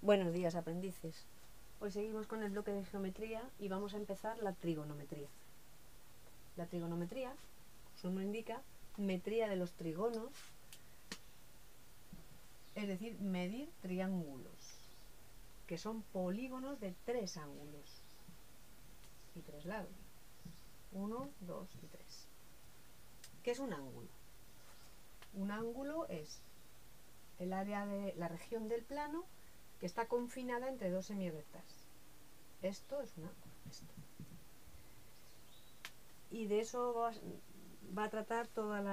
Buenos días, aprendices. Hoy seguimos con el bloque de geometría y vamos a empezar la trigonometría. La trigonometría, su nombre indica, metría de los trigonos, es decir, medir triángulos, que son polígonos de 3 ángulos y 3 lados. 1, 2 y 3. ¿Qué es un ángulo? Un ángulo es el área de la región del plano que está confinada entre dos semirectas. Esto es un ángulo. Esto. Y de eso va a tratar todas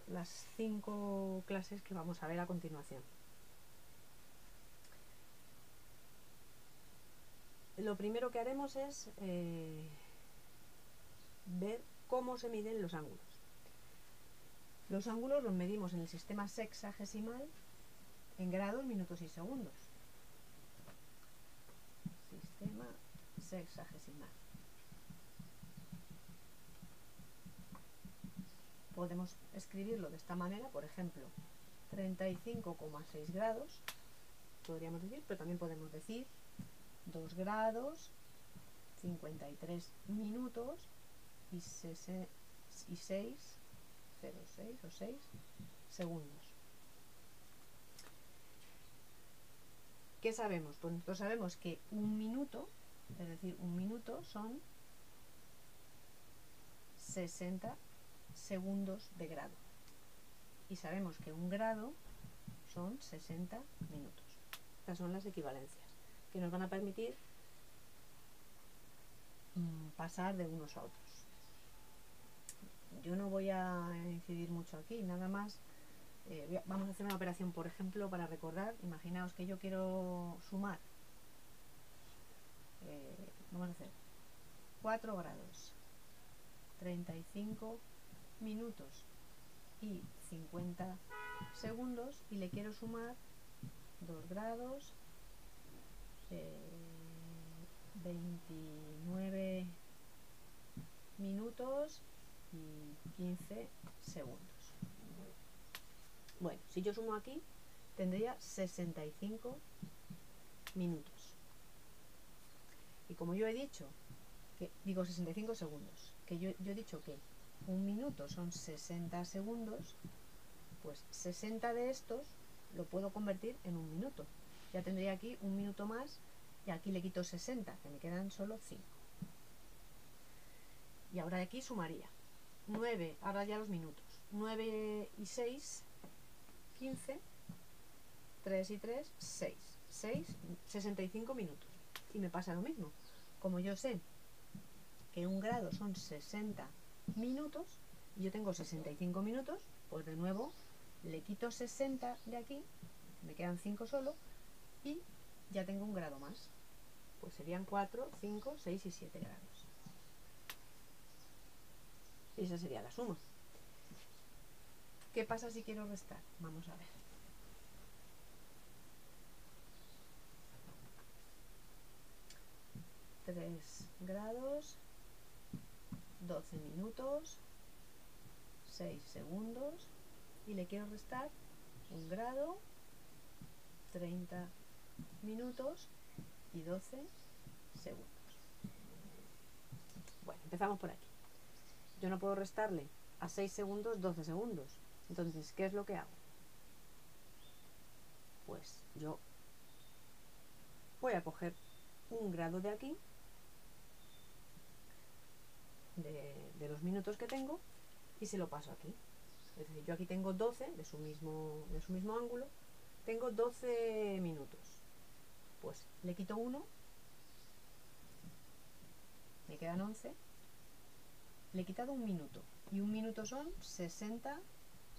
las 5 clases que vamos a ver a continuación. Lo primero que haremos es ver cómo se miden los ángulos. Los ángulos los medimos en el sistema sexagesimal en grados, minutos y segundos. Sistema sexagesimal. Podemos escribirlo de esta manera, por ejemplo, 35,6 grados, podríamos decir, pero también podemos decir 2 grados, 53 minutos y 6 segundos. ¿Qué sabemos? Pues nosotros sabemos que un minuto, es decir, un minuto son 60 segundos de grado. Y sabemos que un grado son 60 minutos. Estas son las equivalencias que nos van a permitir pasar de unos a otros. Yo no voy a incidir mucho aquí, nada más. Vamos a hacer una operación, por ejemplo, para recordar. Imaginaos que yo quiero sumar. Vamos a hacer 4 grados, 35 minutos y 50 segundos y le quiero sumar 2 grados, 29 minutos y 15 segundos. Bueno, si yo sumo aquí, tendría 65 minutos. Y como yo he dicho, que digo 65 segundos, que yo he dicho que un minuto son 60 segundos, pues 60 de estos lo puedo convertir en un minuto. Ya tendría aquí un minuto más y aquí le quito 60, que me quedan solo 5. Y ahora de aquí sumaría 9, ahora ya los minutos, 9 y 6, 15, 3 y 3, 6, 65 minutos. Y me pasa lo mismo. Como yo sé que un grado son 60 minutos y yo tengo 65 minutos, pues de nuevo le quito 60 de aquí, me quedan 5 solo, y ya tengo un grado más. Pues serían 4, 5, 6 y 7 grados. Y esa sería la suma. ¿Qué pasa si quiero restar? Vamos a ver. Tres grados, 12 minutos, 6 segundos, y le quiero restar 1 grado, 30 minutos y 12 segundos. Bueno, empezamos por aquí. Yo no puedo restarle a 6 segundos 12 segundos. Entonces, ¿qué es lo que hago? Pues yo voy a coger 1 grado de aquí, de los minutos que tengo, y se lo paso aquí. Es decir, yo aquí tengo 12 de su mismo ángulo, tengo 12 minutos. Pues le quito 1, me quedan 11, le he quitado 1 minuto, y 1 minuto son 60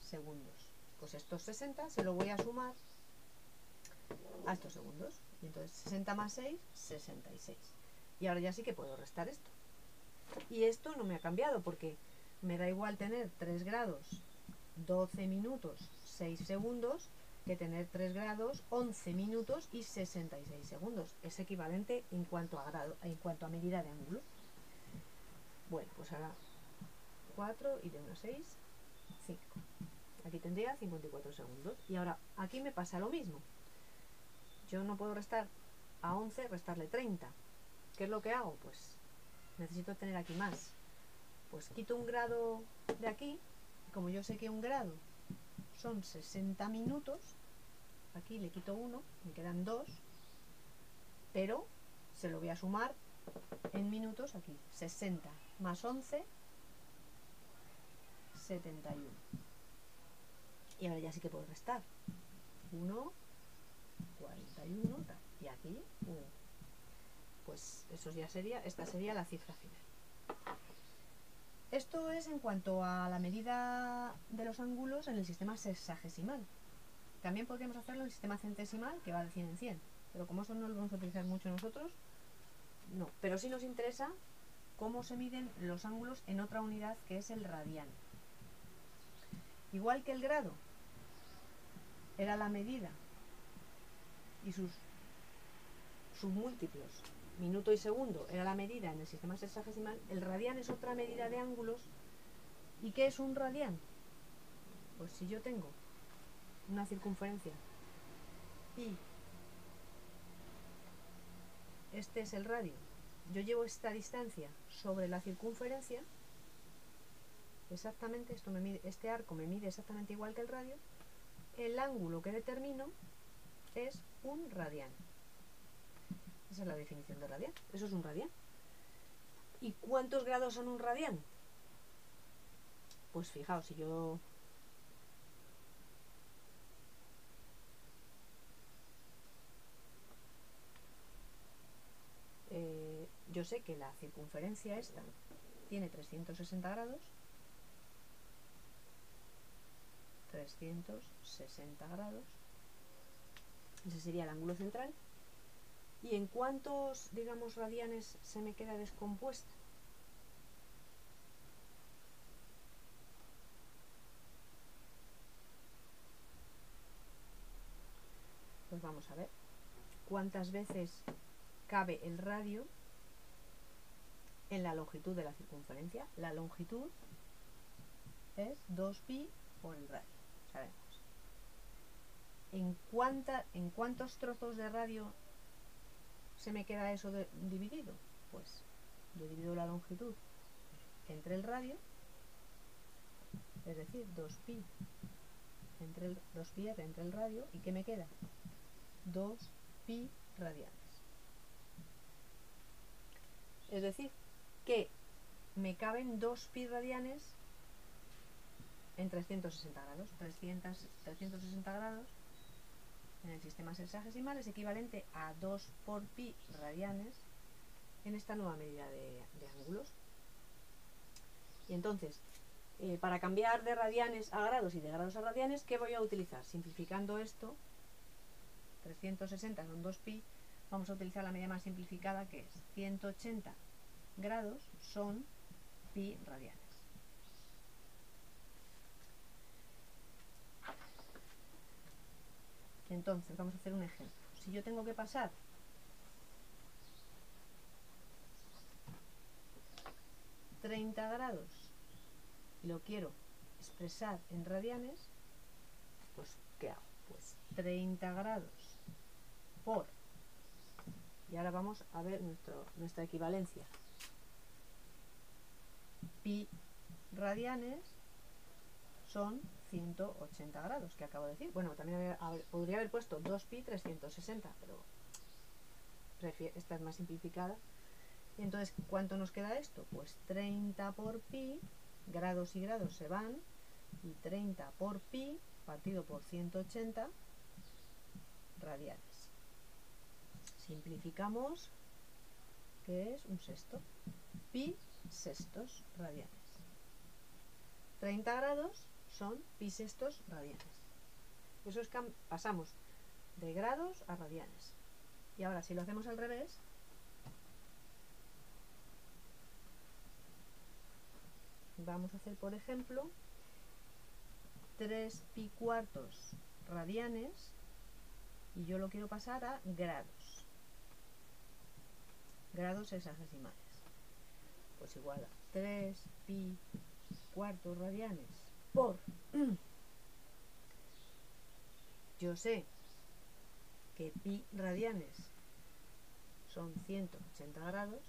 segundos. Pues estos 60 se lo voy a sumar a estos segundos, y entonces 60 más 6, 66. Y ahora ya sí que puedo restar esto. Y esto no me ha cambiado porque me da igual tener 3 grados, 12 minutos, 6 segundos, que tener 3 grados, 11 minutos y 66 segundos. Es equivalente en cuanto a grado, en cuanto a medida de ángulo. Bueno, pues ahora 4 y de 1 a 6, 5. Aquí tendría 54 segundos. Y ahora aquí me pasa lo mismo. yo no puedo restar a 11, restarle 30. ¿Qué es lo que hago? Pues necesito tener aquí más. Pues quito un grado de aquí, y como yo sé que un grado son 60 minutos, aquí le quito 1, me quedan 2, pero se lo voy a sumar en minutos aquí. 60 más 11, 71. Y ahora ya sí que puedo restar. 1, 41, tal. Y aquí 1. Pues eso ya sería, esta sería la cifra final. Esto es en cuanto a la medida de los ángulos en el sistema sexagesimal. También podríamos hacerlo en el sistema centesimal, que va de 100 en 100. Pero como eso no lo vamos a utilizar mucho nosotros, no. Pero sí nos interesa cómo se miden los ángulos en otra unidad, que es el radián. Igual que el grado era la medida y sus submúltiplos, minuto y segundo, era la medida en el sistema sexagesimal, el radián es otra medida de ángulos. ¿Y qué es un radián? Pues si yo tengo una circunferencia y este es el radio, yo llevo esta distancia sobre la circunferencia, exactamente, esto me mide, este arco me mide exactamente igual que el radio, el ángulo que determino es un radián. Esa es la definición de radián. Eso es un radián. ¿Y cuántos grados son un radián? Pues fijaos, si yo yo sé que la circunferencia esta tiene 360 grados, 360 grados, ese sería el ángulo central. ¿Y en cuántos, digamos, radianes se me queda descompuesta? Pues vamos a ver cuántas veces cabe el radio en la longitud de la circunferencia. La longitud es 2pi por el radio, sabemos. ¿En cuántos trozos de radio se me queda eso dividido? Pues yo divido la longitud entre el radio, es decir, 2pi entre el 2πr entre el radio, ¿y qué me queda? 2pi radianes. Es decir, que me caben 2pi radianes en 360 grados. 360 grados en el sistema sexagesimal es equivalente a 2 por pi radianes en esta nueva medida de ángulos. Y entonces, para cambiar de radianes a grados y de grados a radianes, ¿qué voy a utilizar? Simplificando esto, 360 son 2pi, vamos a utilizar la medida más simplificada, que es 180 grados son pi radianes. Entonces, vamos a hacer un ejemplo. Si yo tengo que pasar $30 grados y lo quiero expresar en radianes, pues ¿qué hago? Pues 30 grados por, y ahora vamos a ver nuestra equivalencia, pi radianes son 180 grados, que acabo de decir. Bueno, también podría haber puesto 2pi 360, pero esta es más simplificada. Y entonces, ¿cuánto nos queda esto? Pues 30 por pi, grados y grados se van, y 30 por pi partido por 180 radianes. Simplificamos, que es un sexto, pi sextos radianes. 30 grados son pi sextos radianes. Eso es que pasamos de grados a radianes. Y ahora, si lo hacemos al revés, vamos a hacer, por ejemplo, 3 pi cuartos radianes, y yo lo quiero pasar a grados. Grados sexagesimales. Pues igual a 3 pi cuartos radianes por, yo sé que pi radianes son 180 grados,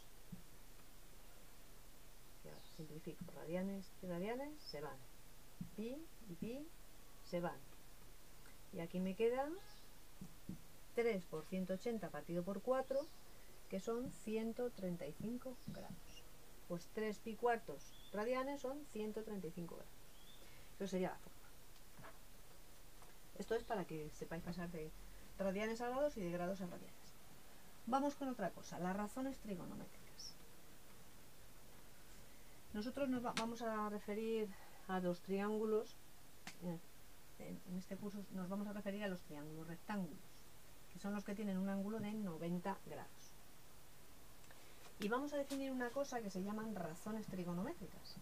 ya simplifico, radianes y radianes se van, pi y pi se van, y aquí me queda 3 por 180 partido por 4, que son 135 grados. Pues 3 pi cuartos radianes son 135 grados. Eso sería la forma. Esto es para que sepáis pasar de radianes a grados y de grados a radianes. Vamos con otra cosa, las razones trigonométricas. Nosotros nos vamos a referir a los triángulos, en este curso nos vamos a referir a los triángulos rectángulos, que son los que tienen un ángulo de 90 grados. Y vamos a definir una cosa que se llaman razones trigonométricas.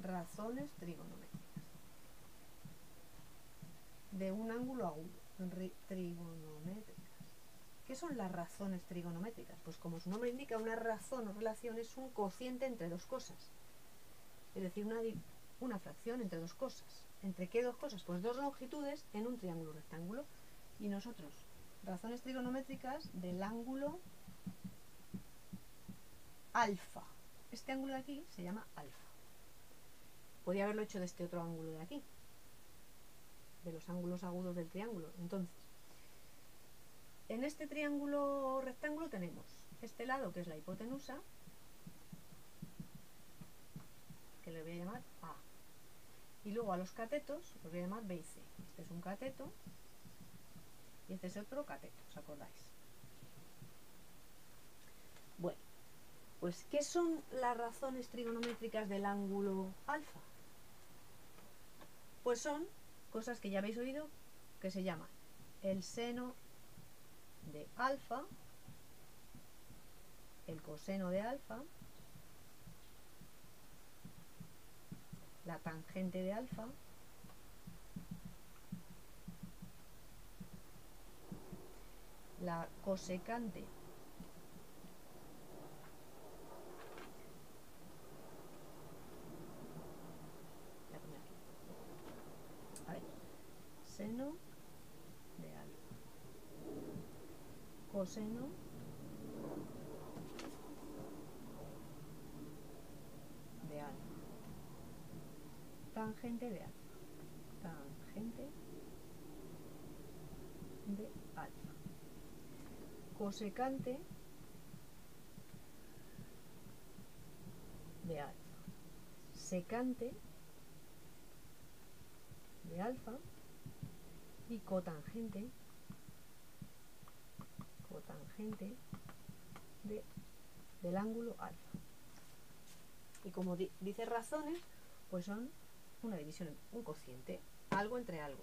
Razones trigonométricas. De un ángulo agudo. Trigonométricas. ¿Qué son las razones trigonométricas? Pues como su nombre indica, una razón o relación es un cociente entre dos cosas. Es decir, una fracción entre dos cosas. ¿Entre qué dos cosas? Pues dos longitudes en un triángulo rectángulo. Y nosotros, razones trigonométricas del ángulo alfa. Este ángulo de aquí se llama alfa. Podría haberlo hecho de este otro ángulo de aquí, de los ángulos agudos del triángulo. Entonces, en este triángulo rectángulo tenemos este lado, que es la hipotenusa, que le voy a llamar A. Y luego a los catetos los voy a llamar B y C. Este es un cateto y este es otro cateto, ¿os acordáis? Bueno, pues ¿qué son las razones trigonométricas del ángulo alfa? Pues son cosas que ya habéis oído, que se llaman el seno de alfa, el coseno de alfa, la tangente de alfa, la cosecante seno de alfa, coseno de alfa, tangente de alfa, tangente de alfa, cosecante de alfa, secante de alfa y cotangente del ángulo alfa. Y como dice razones, pues son una división, un cociente, algo entre algo,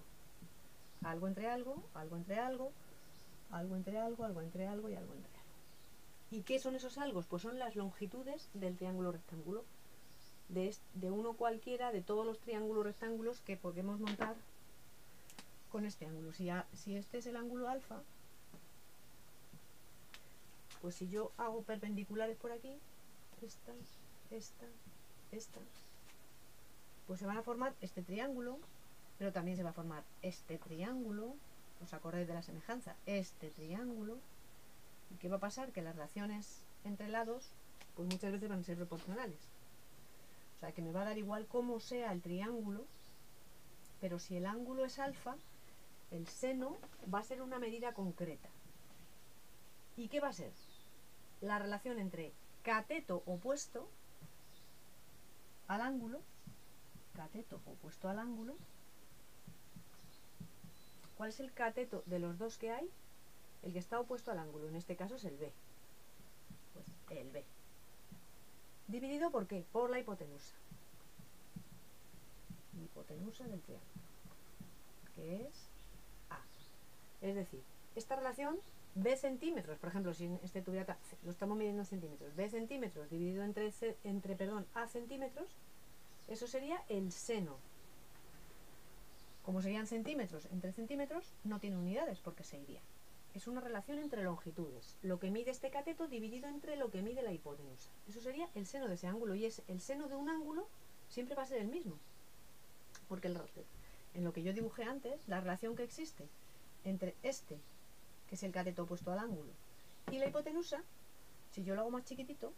algo entre algo, algo entre algo, algo entre algo, algo entre algo y algo entre algo. ¿Y qué son esos algos? Pues son las longitudes del triángulo rectángulo, de uno cualquiera de todos los triángulos rectángulos que podemos montar con este ángulo. Si este es el ángulo alfa, pues si yo hago perpendiculares por aquí, esta, pues se van a formar este triángulo, pero también se va a formar este triángulo. ¿Os acordáis de la semejanza? Este triángulo. ¿Y qué va a pasar? Que las relaciones entre lados, pues muchas veces van a ser proporcionales. O sea, que me va a dar igual cómo sea el triángulo, pero si el ángulo es alfa, el seno va a ser una medida concreta. ¿Y qué va a ser? La relación entre cateto opuesto al ángulo, ¿cuál es el cateto de los dos que hay? El que está opuesto al ángulo, en este caso es el B. Pues el B. ¿Dividido por qué? Por la hipotenusa. Hipotenusa del triángulo, que es A. Es decir, esta relación B centímetros, por ejemplo, si este tuviera, lo estamos midiendo en centímetros, B centímetros dividido entre A centímetros, eso sería el seno. Como serían centímetros entre centímetros, no tiene unidades porque se iría. Es una relación entre longitudes. Lo que mide este cateto dividido entre lo que mide la hipotenusa. Eso sería el seno de ese ángulo. Y el seno de un ángulo siempre va a ser el mismo. Porque en lo que yo dibujé antes, la relación que existe entre este que es el cateto opuesto al ángulo. Y la hipotenusa, si yo lo hago más chiquitito,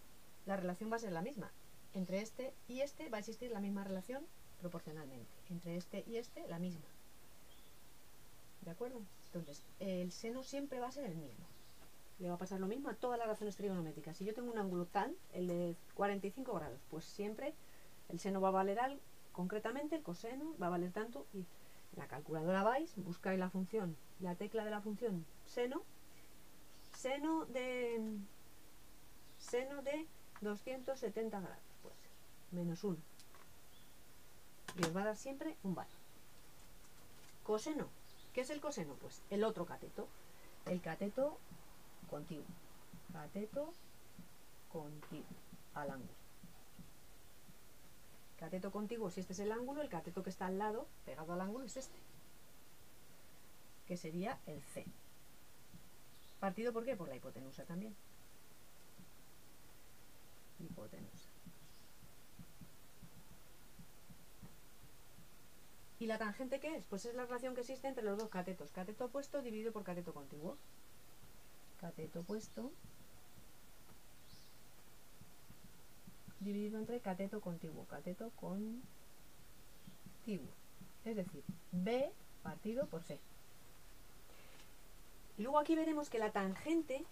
la relación va a ser la misma. Entre este y este va a existir la misma relación proporcionalmente. Entre este y este, la misma. ¿De acuerdo? Entonces, el seno siempre va a ser el mismo. Le va a pasar lo mismo a todas las razones trigonométricas. Si yo tengo un ángulo tan, el de 45 grados, pues siempre el seno va a valer algo, concretamente el coseno va a valer tanto. Y en la calculadora vais, buscáis la función, la tecla de la función seno de 270 grados, pues menos 1. Y os va a dar siempre un valor. Coseno. ¿Qué es el coseno? Pues el otro cateto. El cateto contiguo. Cateto contiguo al ángulo. Cateto contiguo, si este es el ángulo, el cateto que está al lado, pegado al ángulo, es este. Que sería el C. ¿Partido por qué? Por la hipotenusa también. Hipotenusa. ¿Y la tangente qué es? Pues es la relación que existe entre los dos catetos. Cateto opuesto dividido por cateto contiguo. Cateto opuesto dividido entre cateto contiguo. Cateto contiguo. Es decir, B partido por C. Luego aquí veremos que la tangente,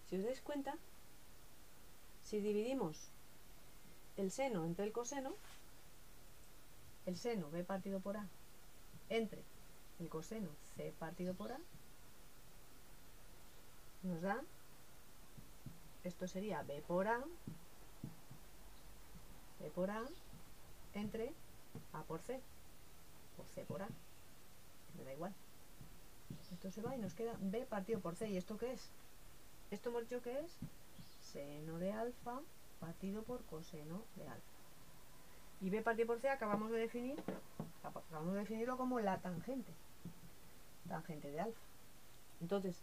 si os dais cuenta, si dividimos el seno entre el coseno, el seno B partido por A entre el coseno C partido por A, nos da, esto sería B por A entre A por C, o C por A, me da igual. Esto se va y nos queda B partido por C. ¿Y esto qué es? Esto hemos dicho que es seno de alfa partido por coseno de alfa. Y B partido por C acabamos de definirlo como la tangente de alfa. Entonces,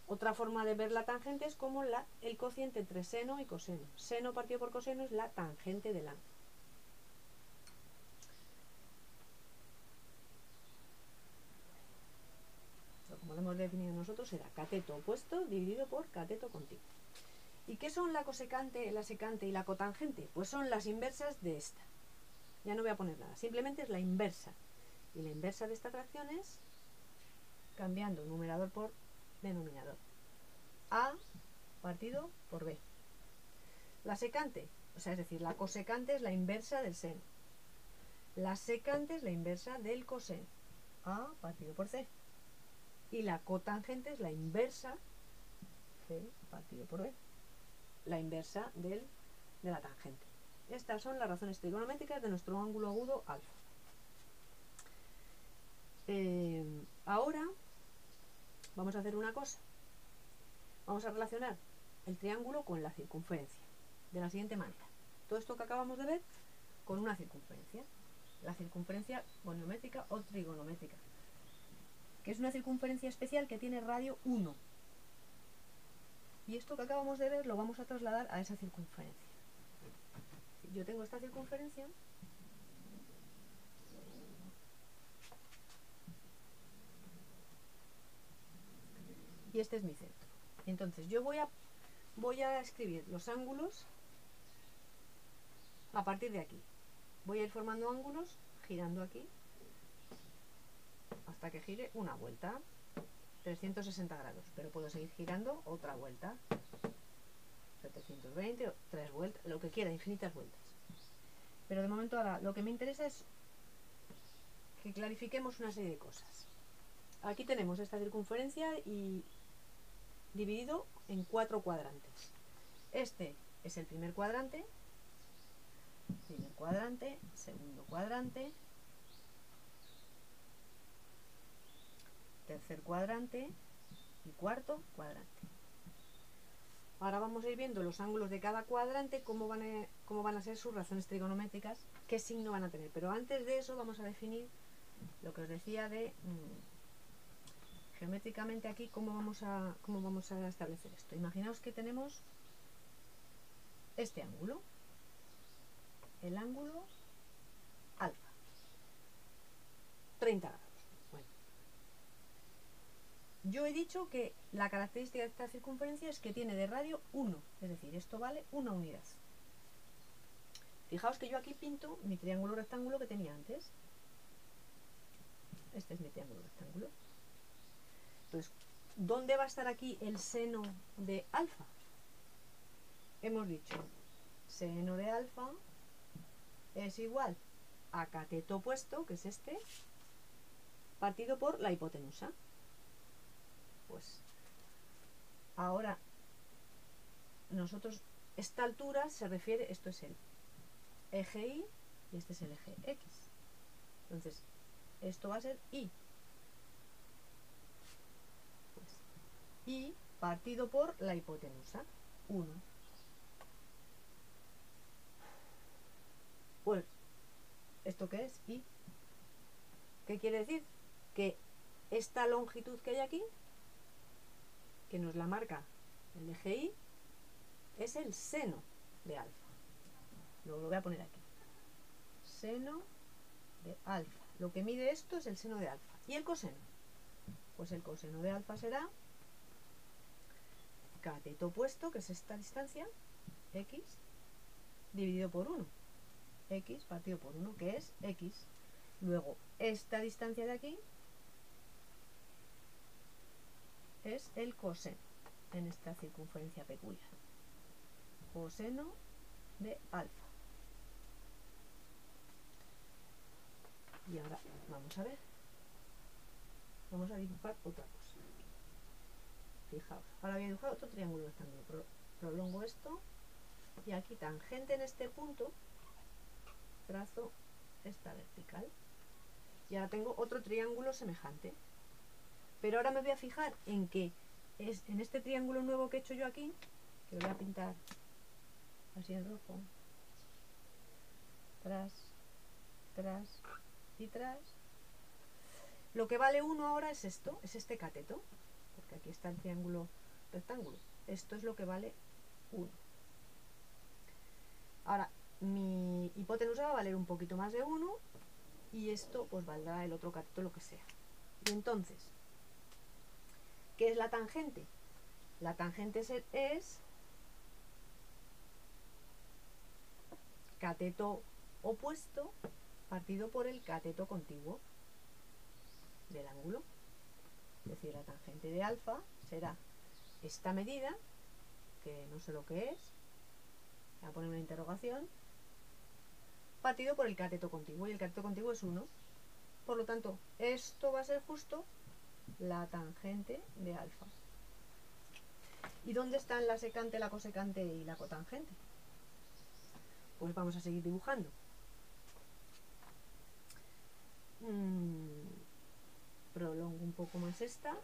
otra forma de ver la tangente es como el cociente entre seno y coseno. Seno partido por coseno es la tangente del ángulo. Como lo hemos definido nosotros, será cateto opuesto dividido por cateto contiguo. ¿Y qué son la cosecante, la secante y la cotangente? Pues son las inversas de esta. Ya no voy a poner nada, simplemente es la inversa. Y la inversa de esta fracción es cambiando numerador por denominador. A partido por B. La secante, o sea, es decir, la cosecante es la inversa del seno. La secante es la inversa del coseno. A partido por C. Y la cotangente es la inversa C partido por B. La inversa de la tangente. Estas son las razones trigonométricas de nuestro ángulo agudo alfa. Ahora vamos a hacer una cosa. Vamos a relacionar el triángulo con la circunferencia de la siguiente manera. Todo esto que acabamos de ver con una circunferencia. La circunferencia goniométrica o trigonométrica, que es una circunferencia especial que tiene radio 1. Y esto que acabamos de ver lo vamos a trasladar a esa circunferencia. Yo tengo esta circunferencia y este es mi centro. Entonces yo voy a escribir los ángulos a partir de aquí. Voy a ir formando ángulos girando aquí hasta que gire una vuelta, 360 grados, pero puedo seguir girando otra vuelta, 720, 3 vueltas, lo que quiera, infinitas vueltas. Pero de momento ahora lo que me interesa es que clarifiquemos una serie de cosas. Aquí tenemos esta circunferencia y dividido en 4 cuadrantes. Este es el primer cuadrante, segundo cuadrante, tercer cuadrante y cuarto cuadrante. Ahora vamos a ir viendo los ángulos de cada cuadrante, cómo van a ser sus razones trigonométricas, qué signo van a tener. Pero antes de eso vamos a definir lo que os decía de geométricamente aquí cómo vamos a establecer esto. Imaginaos que tenemos este ángulo, el ángulo alfa, 30 grados. Bueno, yo he dicho que la característica de esta circunferencia es que tiene de radio 1, es decir, esto vale 1 unidad. Fijaos que yo aquí pinto mi triángulo rectángulo que tenía antes. Este es mi triángulo rectángulo. Entonces, ¿dónde va a estar aquí el seno de alfa? Hemos dicho, seno de alfa es igual a cateto opuesto, que es este, partido por la hipotenusa. Pues ahora nosotros, esta altura se refiere, esto es el eje Y y este es el eje X. Entonces, esto va a ser Y. Pues, Y partido por la hipotenusa, 1. Pues, ¿esto qué es? Y. ¿Qué quiere decir? Que esta longitud que hay aquí, que nos la marca el eje Y, es el seno de alfa. Luego lo voy a poner aquí. Seno de alfa. Lo que mide esto es el seno de alfa. ¿Y el coseno? Pues el coseno de alfa será cateto opuesto, que es esta distancia, X, dividido por 1. X partido por 1, que es X. Luego, esta distancia de aquí es el coseno en esta circunferencia peculiar. Coseno de alfa. Y ahora vamos a ver. Vamos a dibujar otra cosa. Fijaos, ahora voy a dibujar otro triángulo rectángulo. Prolongo esto y aquí tangente en este punto, trazo esta vertical. Y ahora tengo otro triángulo semejante. Pero ahora me voy a fijar en que es en este triángulo nuevo que he hecho yo aquí, que lo voy a pintar así en rojo, tras, tras y tras. Lo que vale 1 ahora es esto, es este cateto, porque aquí está el triángulo rectángulo. Esto es lo que vale 1. Ahora, mi hipotenusa va a valer un poquito más de 1 y esto pues valdrá el otro cateto, lo que sea. Y entonces, ¿qué es la tangente? La tangente es cateto opuesto partido por el cateto contiguo del ángulo. Es decir, la tangente de alfa será esta medida, que no sé lo que es, voy a poner una interrogación, partido por el cateto contiguo, y el cateto contiguo es 1. Por lo tanto, esto va a ser justo la tangente de alfa. ¿Y dónde están la secante, la cosecante y la cotangente? Pues vamos a seguir dibujando. Prolongo un poco más esta.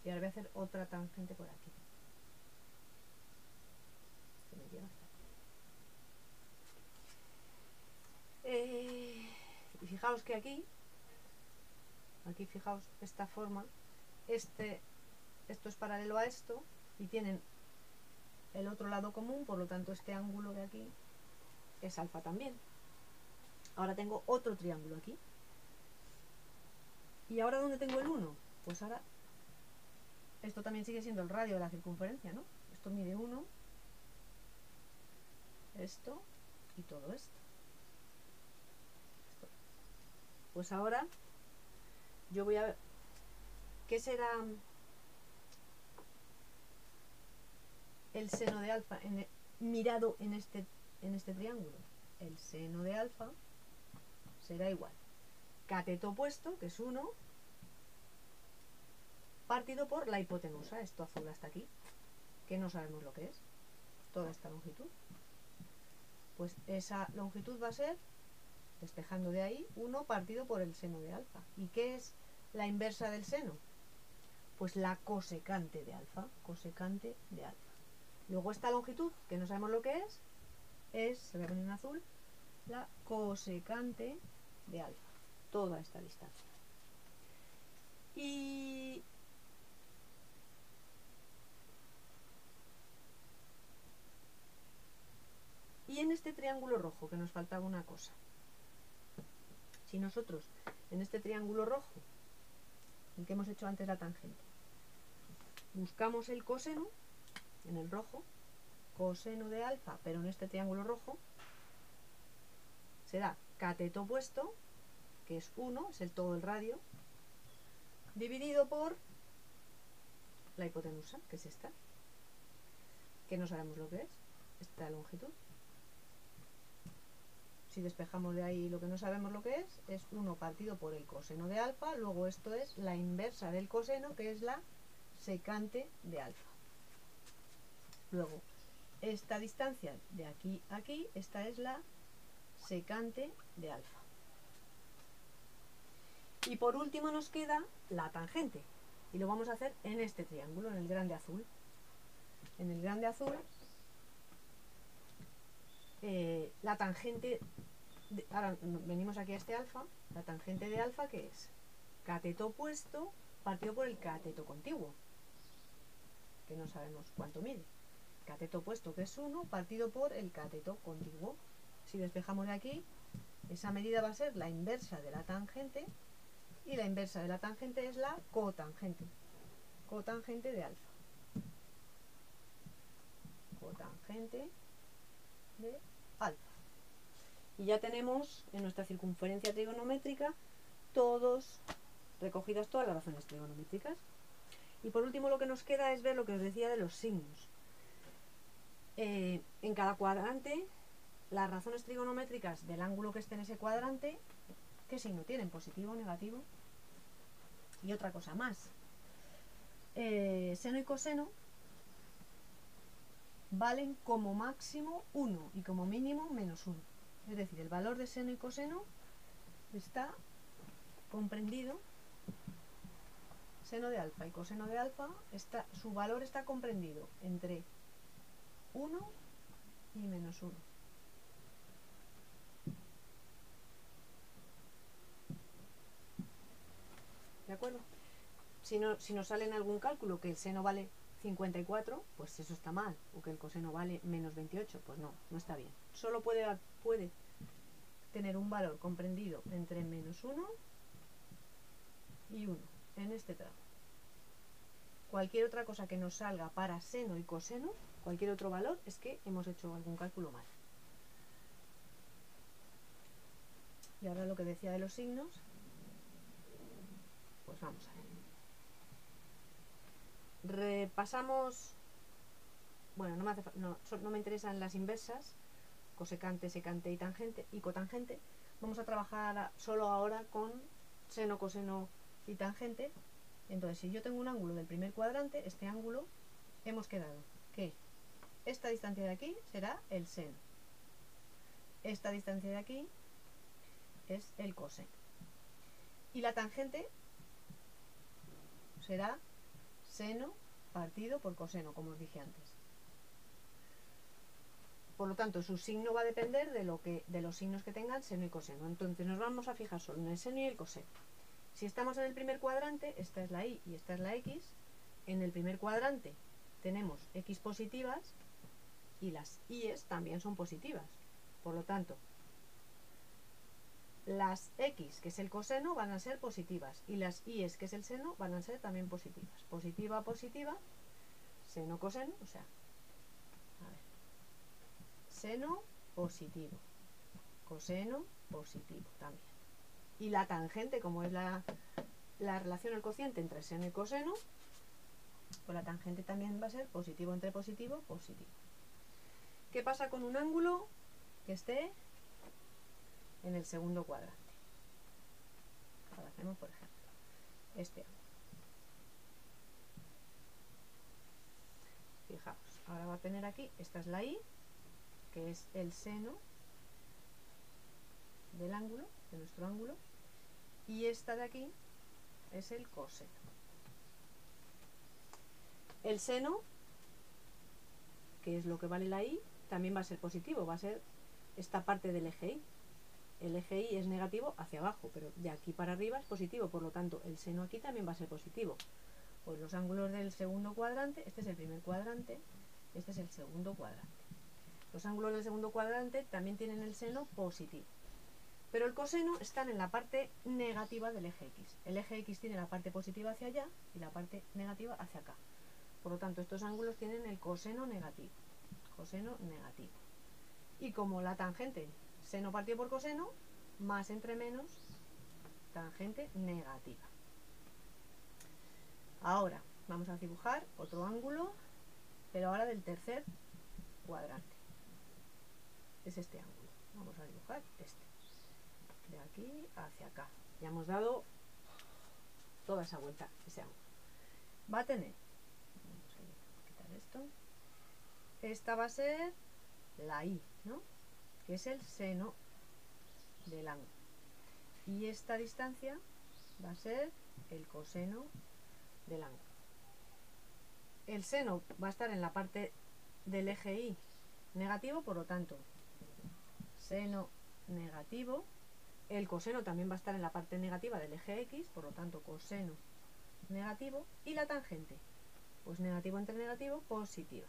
Y ahora voy a hacer otra tangente por aquí. Esto me lleva hasta aquí. Y fijaos que aquí fijaos esta forma, esto es paralelo a esto y tienen el otro lado común, por lo tanto este ángulo de aquí es alfa también. Ahora tengo otro triángulo aquí. ¿Y ahora dónde tengo el 1? Pues ahora esto también sigue siendo el radio de la circunferencia, ¿no? Esto mide 1, esto y todo esto. Pues ahora yo voy a ver qué será el seno de alfa mirado en este triángulo. El seno de alfa será igual cateto opuesto, que es 1, partido por la hipotenusa, esto azul hasta aquí, que no sabemos lo que es, toda esta longitud. Pues esa longitud va a ser, despejando de ahí, 1 partido por el seno de alfa. ¿Y qué es la inversa del seno? Pues la cosecante de alfa, cosecante de alfa. Luego esta longitud, que no sabemos lo que es, se ve en azul, la cosecante de alfa, toda esta distancia. Y en este triángulo rojo, que nos faltaba una cosa. Si nosotros en este triángulo rojo el que hemos hecho antes la tangente. Buscamos el coseno en el rojo, coseno de alfa, pero en este triángulo rojo, será cateto opuesto, que es 1, es todo el radio, dividido por la hipotenusa, que es esta, que no sabemos lo que es, esta longitud. Si despejamos de ahí lo que no sabemos lo que es 1 partido por el coseno de alfa, luego esto es la inversa del coseno, que es la secante de alfa. Luego, esta distancia de aquí a aquí, esta es la secante de alfa. Y por último nos queda la tangente, y lo vamos a hacer en este triángulo, en el grande azul. En el grande azul, la tangente, ahora venimos aquí a este alfa, la tangente de alfa, que es cateto opuesto partido por el cateto contiguo, que no sabemos cuánto mide. Cateto opuesto, que es 1, partido por el cateto contiguo. Si despejamos de aquí, esa medida va a ser la inversa de la tangente, y la inversa de la tangente es la cotangente. Cotangente de alfa. Cotangente de alfa. Y ya tenemos en nuestra circunferencia trigonométrica recogidas todas las razones trigonométricas. Y por último lo que nos queda es ver lo que os decía de los signos. En cada cuadrante, las razones trigonométricas del ángulo que esté en ese cuadrante, ¿qué signo tienen? ¿Positivo o negativo? Y otra cosa más. Seno y coseno valen como máximo 1 y como mínimo menos 1. Es decir, el valor de seno y coseno está comprendido, seno de alfa y coseno de alfa, su valor está comprendido entre 1 y menos 1. ¿De acuerdo? Si nos sale en algún cálculo que el seno vale 54, pues eso está mal. O que el coseno vale menos 28, pues no está bien. Solo puede tener un valor comprendido entre menos 1 y 1 en este tramo. Cualquier otra cosa que nos salga para seno y coseno, cualquier otro valor, es que hemos hecho algún cálculo mal. Y ahora lo que decía de los signos, pues vamos a ver. Repasamos, bueno, no me interesan las inversas, cosecante, secante y tangente y cotangente. Vamos a trabajar solo ahora con seno, coseno y tangente. Entonces, si yo tengo un ángulo del primer cuadrante, este ángulo, hemos quedado que esta distancia de aquí será el seno, esta distancia de aquí es el coseno, y la tangente será seno partido por coseno, como os dije antes. Por lo tanto, su signo va a depender de los signos que tengan seno y coseno. Entonces nos vamos a fijar solo en el seno y el coseno. Si estamos en el primer cuadrante, esta es la y y esta es la x. En el primer cuadrante tenemos x positivas y las y's también son positivas. Por lo tanto, las x, que es el coseno, van a ser positivas, y las y's, que es el seno, van a ser también positivas. Positiva, positiva, seno, coseno, o sea, a ver, seno positivo, coseno positivo también. Y la tangente, como es la relación, el cociente entre seno y coseno, pues la tangente también va a ser positivo entre positivo, positivo. ¿Qué pasa con un ángulo que esté en el segundo cuadrante? Ahora hacemos, por ejemplo, este ángulo. Fijaos, ahora va a tener aquí, esta es la y, que es el seno del ángulo, de nuestro ángulo, y esta de aquí es el coseno. El seno, que es lo que vale la y, también va a ser positivo, va a ser esta parte del eje y. El eje y es negativo hacia abajo, pero de aquí para arriba es positivo, por lo tanto el seno aquí también va a ser positivo. Pues los ángulos del segundo cuadrante, este es el primer cuadrante, este es el segundo cuadrante. Los ángulos del segundo cuadrante también tienen el seno positivo. pero el coseno está en la parte negativa del eje X. El eje X tiene la parte positiva hacia allá y la parte negativa hacia acá. Por lo tanto, estos ángulos tienen el coseno negativo. Coseno negativo. Y como la tangente, seno partido por coseno, más entre menos, tangente negativa. Ahora vamos a dibujar otro ángulo, pero ahora del tercer cuadrante. Es este ángulo. Vamos a dibujar este. De aquí hacia acá. Ya hemos dado toda esa vuelta, ese ángulo. Va a tener, vamos a quitar esto, esta va a ser la I, ¿no? Que es el seno del ángulo. Y esta distancia va a ser el coseno del ángulo. El seno va a estar en la parte del eje Y negativo, por lo tanto, seno negativo. El coseno también va a estar en la parte negativa del eje X, por lo tanto, coseno negativo. Y la tangente, pues negativo entre negativo, positiva.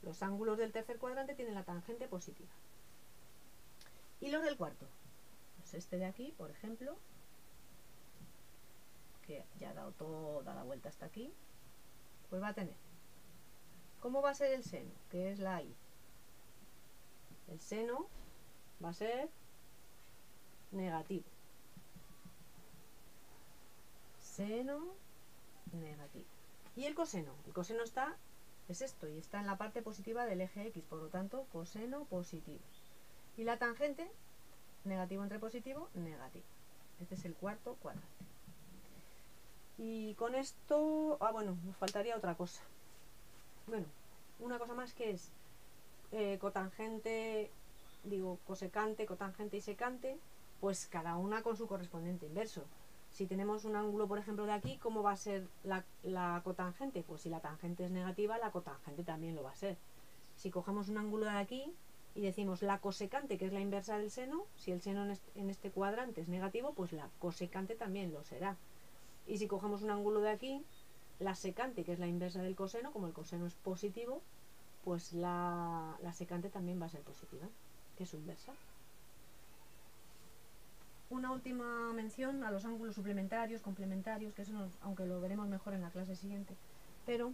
Los ángulos del tercer cuadrante tienen la tangente positiva. ¿Y los del cuarto? Pues este de aquí, por ejemplo, que ya ha dado toda la vuelta hasta aquí, pues va a tener, ¿cómo va a ser el seno? Que es la I. El seno va a ser negativo. Seno negativo. ¿Y el coseno? El coseno es esto, y está en la parte positiva del eje X, por lo tanto, coseno positivo. Y la tangente, negativo entre positivo, negativo. Este es el cuarto cuadrante. Y con esto, bueno, nos faltaría otra cosa. Bueno, una cosa más que es cotangente, cosecante, cotangente y secante, pues cada una con su correspondiente inverso. Si tenemos un ángulo, por ejemplo, de aquí, ¿cómo va a ser la cotangente? Pues si la tangente es negativa, la cotangente también lo va a ser. Si cogemos un ángulo de aquí y decimos la cosecante, que es la inversa del seno, si el seno en este cuadrante es negativo, pues la cosecante también lo será. Y si cogemos un ángulo de aquí, la secante, que es la inversa del coseno, como el coseno es positivo, pues la secante también va a ser positiva, que es su inversa. Una última mención a los ángulos suplementarios, complementarios, que eso aunque lo veremos mejor en la clase siguiente, pero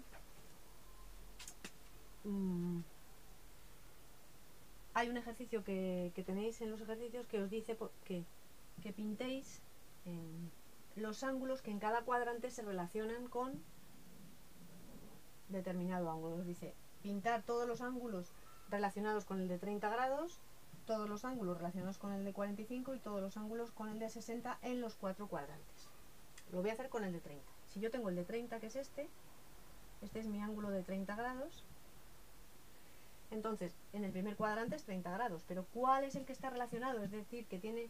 hay un ejercicio que tenéis en los ejercicios que os dice que pintéis los ángulos que en cada cuadrante se relacionan con determinado ángulo. Os dice pintar todos los ángulos relacionados con el de 30 grados, todos los ángulos relacionados con el de 45 y todos los ángulos con el de 60 en los 4 cuadrantes. Lo voy a hacer con el de 30. Si yo tengo el de 30, que es este es mi ángulo de 30 grados, entonces en el primer cuadrante es 30 grados, pero ¿cuál es el que está relacionado? Es decir, que tiene,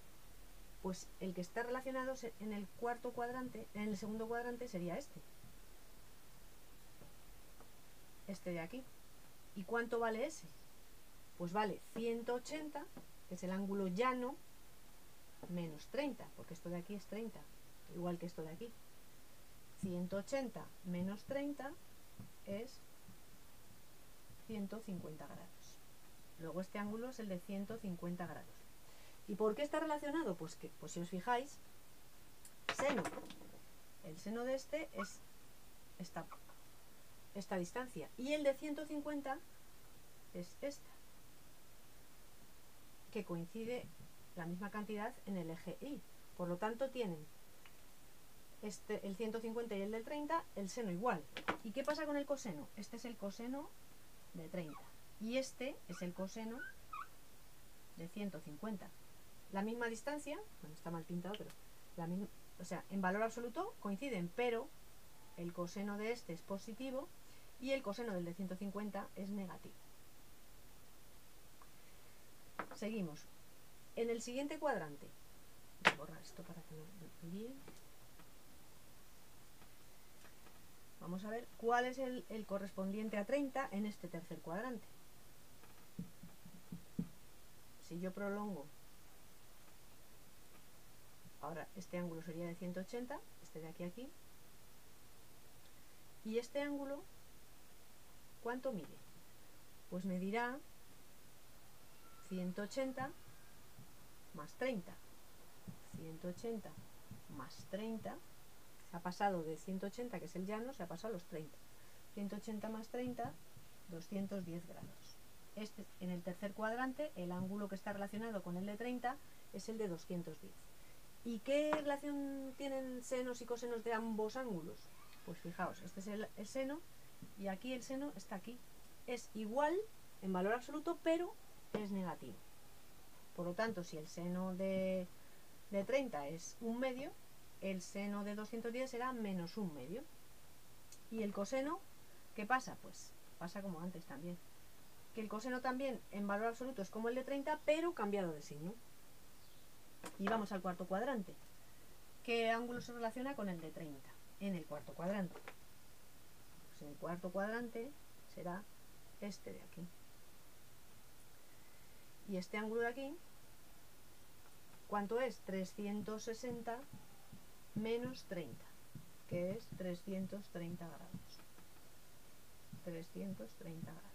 pues el que está relacionado en el cuarto cuadrante, en el segundo cuadrante sería este de aquí. ¿Y cuánto vale ese? Pues vale 180, que es el ángulo llano, menos 30, porque esto de aquí es 30, igual que esto de aquí. 180 menos 30 es 150 grados. Luego este ángulo es el de 150 grados. ¿Y por qué está relacionado? Pues si os fijáis, seno. El seno de este es esta distancia. Y el de 150 es esta, que coincide la misma cantidad en el eje Y. Por lo tanto tienen el 150 y el del 30, el seno igual. ¿Y qué pasa con el coseno? Este es el coseno de 30 y este es el coseno de 150. La misma distancia, bueno, está mal pintado, pero la misma, o sea, en valor absoluto coinciden, pero el coseno de este es positivo y el coseno del de 150 es negativo. Seguimos. En el siguiente cuadrante, voy a borrar esto para que no me líe. Vamos a ver cuál es el correspondiente a 30 en este tercer cuadrante. Si yo prolongo, ahora este ángulo sería de 180, este de aquí a aquí, y este ángulo, ¿cuánto mide? Pues medirá 180 más 30. 180 más 30. Se ha pasado de 180, que es el llano, se ha pasado a los 30. 180 más 30, 210 grados. En el tercer cuadrante, el ángulo que está relacionado con el de 30 es el de 210. ¿Y qué relación tienen senos y cosenos de ambos ángulos? Pues fijaos, este es el seno y aquí el seno está aquí. Es igual en valor absoluto, pero es negativo. Por lo tanto, si el seno de 30 es 1/2, el seno de 210 será menos 1/2. Y el coseno, ¿qué pasa? Pues pasa como antes también. Que el coseno también en valor absoluto es como el de 30, pero cambiado de signo. Y vamos al cuarto cuadrante. ¿Qué ángulo se relaciona con el de 30 en el cuarto cuadrante? Pues en el cuarto cuadrante será este de aquí. Y este ángulo de aquí, ¿cuánto es? 360 menos 30, que es 330 grados. 330 grados.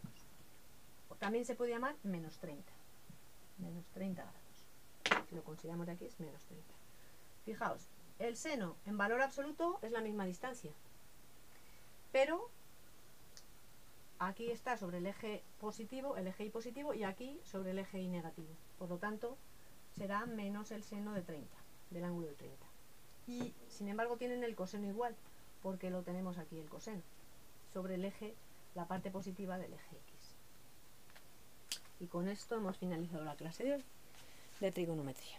También se puede llamar menos 30. Menos 30 grados. Si lo consideramos de aquí es menos 30. Fijaos, el seno en valor absoluto es la misma distancia. Pero aquí está sobre el eje positivo, el eje y positivo, y aquí sobre el eje y negativo. Por lo tanto, será menos el seno de 30, del ángulo de 30. Y, sin embargo, tienen el coseno igual, porque lo tenemos aquí el coseno, sobre el eje, la parte positiva del eje X. Y con esto hemos finalizado la clase de hoy de trigonometría.